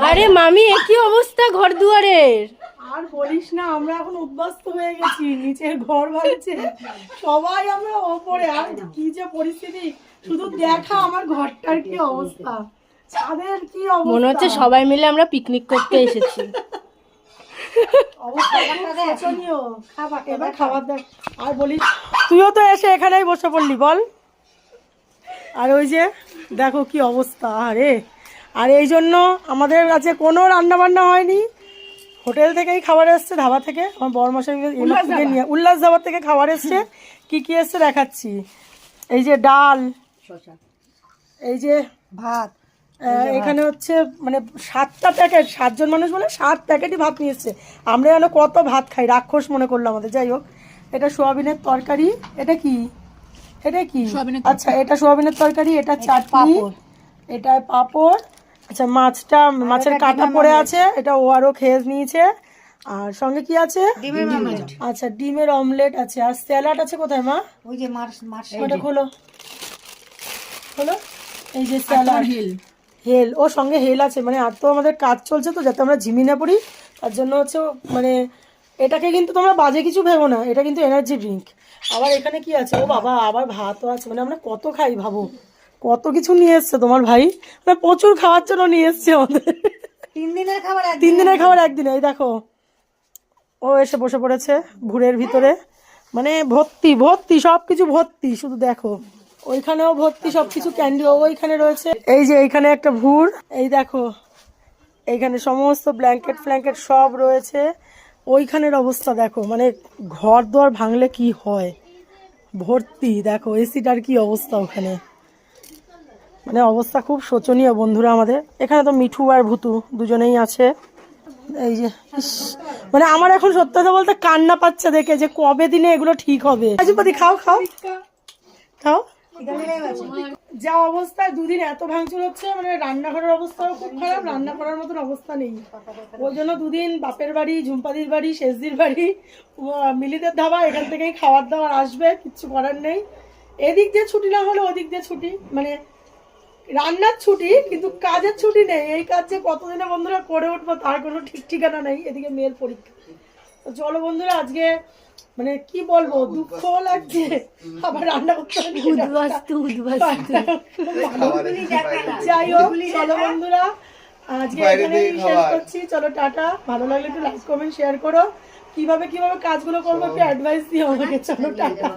আরে মামি একই অবস্থা ঘর দুয়ারের। আর বলিস না, আমরা এখন উদ্বাস্ত হয়ে গেছি, নিচের ঘর ভাঙছে সবাই, আমরা ওপরে। আর কি যে পরিস্থিতি, শুধু দেখা আমার ঘরটার কি অবস্থা, ছাদের কি অবস্থা। মনে হচ্ছে সবাই মিলে আমরা পিকনিক করতে এসেছি। এবার খাবার দেখ। আর বলিস, তুইও তো এসে এখানেই বসে পড়লি বল। আর ওই যে দেখো কি অবস্থা। আরে আর এই জন্য আমাদের কাছে কোনো রান্না বান্না হয়নি, হোটেল থেকেই খাবার এসছে, ধাবা থেকে। আমার বড়মশাই নিয়ে উল্লাস ধাবা থেকে খাবার এসছে। কি কি এসছে দেখাচ্ছি। এই যে ডাল, এই যে ভাত, এখানে হচ্ছে মানে 7টা প্যাকেট, 7 জন মানুষ বলে 7 প্যাকেটই ভাত নিয়ে এসছে। আমরা যেন কত ভাত খাই, রাক্ষস মনে করলাম আমাদের। যাই হোক, এটা সোয়াবিনের তরকারি। এটা কি, এটা কি? আচ্ছা, এটা সোয়াবিনের তরকারি, এটা চাটনি, এটা পাঁপড়। আচ্ছা, মাছের কাঁটা পড়ে আছে, এটা ও আরও খেয়ে নিয়েছে। আর সঙ্গে কি আছে? আচ্ছা, ডিমের অমলেট আছে। আর স্যালাড আছে কোথায় মা? ওই যে ওটা খোলো খোলো। এই যে স্যালাড, হেল, ও সঙ্গে হেল আছে। মানে আর তো আমাদের কাজ চলছে তো, যাতে আমরা ঝিমিয়ে না পড়ি, তার জন্য হচ্ছে মানে এটাকে কিন্তু তোমরা বাজে কিছু ভেবো না, এটা কিন্তু এনার্জি ড্রিঙ্ক। আবার এখানে কি আছে? ও বাবা, আবার ভাতও আছে। মানে আমরা কত খাই ভাবো, কত কিছু নিয়ে এসছে তোমার ভাই, মানে প্রচুর খাওয়ার জন্য নিয়ে এসছে আমাদের। 3 দিনের খাবার একদিনে। এই দেখো, ও এসে বসে পড়েছে ভুঁড়ের ভিতরে, মানে ভর্তি ভর্তি সবকিছু ভর্তি। শুধু দেখো, ওইখানেও ভর্তি সবকিছু, ক্যান্ডি ওইখানে রয়েছে। এই যে এইখানে একটা ভুঁড়, এই দেখো এইখানে সমস্ত ব্ল্যাঙ্কেট ফ্ল্যাঙ্কেট সব রয়েছে। ওইখানের অবস্থা দেখো, মানে ঘর দোয়ার ভাঙলে কি হয়, ভর্তি। দেখো এসিটার কি অবস্থা ওখানে, মানে অবস্থা খুব শোচনীয় বন্ধুরা আমাদের। এখানে তো মিঠু আর ভুতু দুজনেই আছে। এই যে মানে আমার এখন সত্যি কথা বলতে কান্না পাচ্ছে দেখে, যে কবে দিনে এগুলো ঠিক হবে। রাজুপতি খাও খাও খাও। যা অবস্থায় 2 দিন এত ভাঙচুর হচ্ছে, মানে রান্নাঘরের অবস্থাও খুব খারাপ, রান্না করার মতন অবস্থা নেই। ওই জন্য 2 দিন বাপের বাড়ি, ঝুম্পাদির বাড়ি, শেষদির বাড়ি, মিলিদের ধাবা, এখান থেকেই খাবার দাবার আসবে, কিচ্ছু করার নেই। এদিক দিয়ে ছুটি না হলে ওদিক দিয়ে ছুটি, মানে রান্নার ছুটি কিন্তু কাজের ছুটি নেই। এই কাজ যে কতদিনে বন্ধুরা করে উঠবো তার কোনো ঠিক ঠিকানা নেই। এদিকে মেয়ের পরীক্ষা। তো চলো বন্ধুরা, আজকে মানে কি বলবো, দুঃখ লাগছে, আবার রান্না করতে হবে। যাই হোক, চলো বন্ধুরা, আজকে এখানেই শেষ করছি। চলো টাটা। ভালো লাগলে একটু লাইক কমেন্ট শেয়ার করো। কিভাবে কাজগুলো করবো একটু অ্যাডভাইস দিও আমাকে। চলো টাটা।